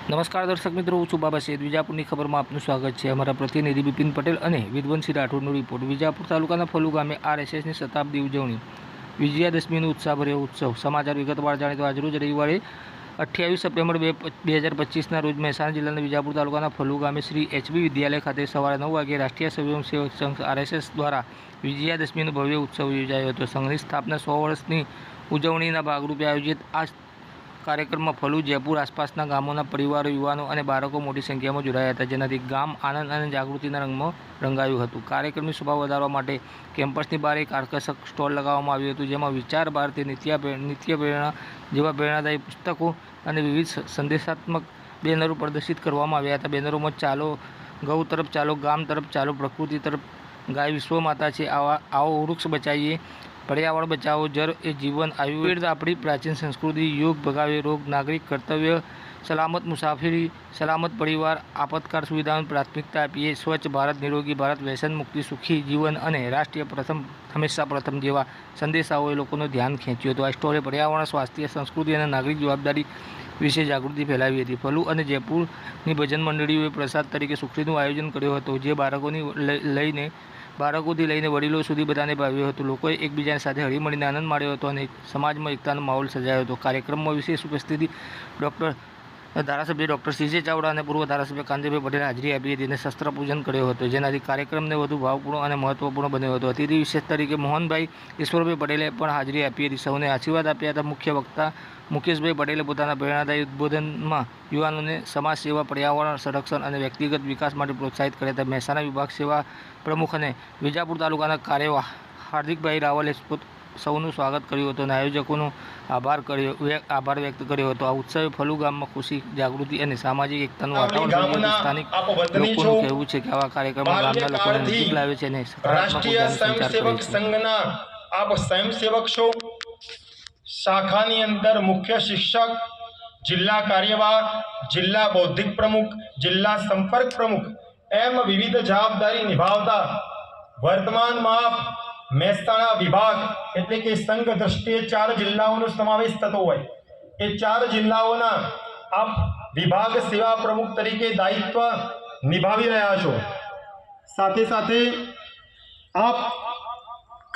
નમસ્કાર દર્શક મિત્રો, હું છું બાબા સૈયદ. વિજાપુરની ખબરમાં આપનું સ્વાગત છે. અમારા પ્રતિનિધિ બિપિન પટેલ અને વિદ્વંતસિંહ રાઠોડનો રિપોર્ટ. વિજાપુર તાલુકાના ફલુ ગામે આરએસએસની શતાબ્દી ઉજવણી, વિજયાદશમીનો ઉત્સાહભર્યો ઉત્સવ. સમાચાર વિગતવાર જાણીએ તો આજરોજ રવિવારે 28 સપ્ટેમ્બર 2025ના રોજ મહેસાણા જિલ્લાના વિજાપુર તાલુકાના ફલુ ગામે શ્રી એચબી વિદ્યાલય ખાતે સવારે 9 વાગ્યે રાષ્ટ્રીય સ્વયંસેવક સંઘ આરએસએસ દ્વારા વિજયાદશમીનો ભવ્ય ઉત્સવ યોજાયો હતો. સંઘની સ્થાપના 100 વર્ષની ઉજવણીના ભાગરૂપે આયોજિત આ કાર્યક્રમમાં ફલુ, જયપુર આસપાસના ગામોના પરિવારો, યુવાનો અને બાળકો મોટી સંખ્યામાં જોડાયા હતા, જેનાથી ગામ આનંદ અને જાગૃતિના રંગમાં રંગાયું હતું. કાર્યક્રમની શોભા વધારવા માટે કેમ્પસની બહાર એક આકર્ષક સ્ટોલ લગાવવામાં આવ્યું હતું, જેમાં વિચાર ભારતી, નિત્ય પ્રેરણા જેવા પ્રેરણાદાયી પુસ્તકો અને વિવિધ સંદેશાત્મક બેનરો પ્રદર્શિત કરવામાં આવ્યા હતા. બેનરોમાં ચાલો ગૌ તરફ ચાલો, ગામ તરફ ચાલો, પ્રકૃતિ તરફ, ગાય વિશ્વ માતા છે, આવો વૃક્ષ બચાવીએ, પર્યાવરણ બચાવો, જળ એ જીવન, આયુર્વેદ આપણી પ્રાચીન સંસ્કૃતિ, યોગ ભગાવે રોગ, નાગરિક કર્તવ્ય, સલામત મુસાફરી, સલામત પરિવાર, આપતકાળ સુવિધાઓને પ્રાથમિકતા આપીએ, સ્વચ્છ ભારત, નિરોગી ભારત, વ્યસન મુક્તિ, સુખી જીવન અને રાષ્ટ્રીય પ્રથમ હંમેશા પ્રથમ જેવા સંદેશાઓએ લોકોનું ધ્યાન ખેંચ્યું હતું. આ સ્ટોલે પર્યાવરણ, સ્વાસ્થ્ય, સંસ્કૃતિ અને નાગરિક જવાબદારી વિશે જાગૃતિ ફેલાવી હતી. ફલુ અને જયપુરની ભજન મંડળીઓએ પ્રસાદ તરીકે સુખડીનું આયોજન કર્યું હતું, જે બાળકોથી લઈને વડીલો સુધી બધાને ભાવ્યું હતું. લોકોએ એકબીજા સાથે હળીમળીને આનંદ માણ્યો હતો અને સમાજમાં એકતાનો માહોલ સર્જાયો હતો. કાર્યક્રમમાં વિશેષ ઉપસ્થિતિ ધારાસભ્ય ડૉક્ટર સીજે ચાવડા અને પૂર્વ ધારાસભ્ય કાંતિભાઈ પટેલે હાજરી આપી હતી અને શસ્ત્ર પૂજન કર્યો હતો, જેનાથી કાર્યક્રમને વધુ ભાવપૂર્ણ અને મહત્વપૂર્ણ બન્યો હતો. અતિથિ વિશેષ તરીકે મોહનભાઈ ઈશ્વરભાઈ પટેલે પણ હાજરી આપી હતી. સૌને આશીર્વાદ આપ્યા હતા. મુખ્ય વક્તા મુકેશભાઈ પટેલે પોતાના પ્રેરણાદાયી ઉદ્બોધનમાં યુવાનોને સમાજ સેવા, પર્યાવરણ સંરક્ષણ અને વ્યક્તિગત વિકાસ માટે પ્રોત્સાહિત કર્યા હતા. મહેસાણા વિભાગ સેવા પ્રમુખ અને વિજાપુર તાલુકાના કાર્યવાહ હાર્દિકભાઈ રાવલે સૌનું સ્વાગત કર્યું હતું અને આયોજકોનો આભાર વ્યક્ત કર્યો હતો. આ ઉત્સવે ફલુ ગામમાં ખુશી, જાગૃતિ અને સામાજિક એકતાનું વાતાવરણ સર્જ્યું. સ્થાનિક લોકોનું કહેવું છે કે આવા કાર્યક્રમો ગામના લોકોને નજીક લાવે છે અને રાષ્ટ્રીય સ્વયંસેવક સંઘના આપ સ્વયંસેવક છો. શાખાની અંદર મુખ્ય શિક્ષક, જિલ્લા કાર્યવાહ, જિલ્લા બૌદ્ધિક પ્રમુખ, જિલ્લા સંપર્ક પ્રમુખ એમ વિવિધ જવાબદારી નિભાવતા વર્તમાનમાં આપ મહેસાણા વિભાગ એટલે કે સંઘ દ્રષ્ટિએ 4 જિલ્લાઓનો સમાવેશ થતો હોય એ 4 જિલ્લાઓના આપ વિભાગ સેવા પ્રમુખ તરીકે દાયિત્વ નિભાવી રહ્યા છો. સાથે સાથે આપ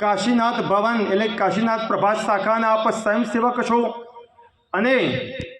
કાશીનાથ ભવન એટલે કાશીનાથ પ્રભાત શાખાના આપ સ્વયંસેવક છો અને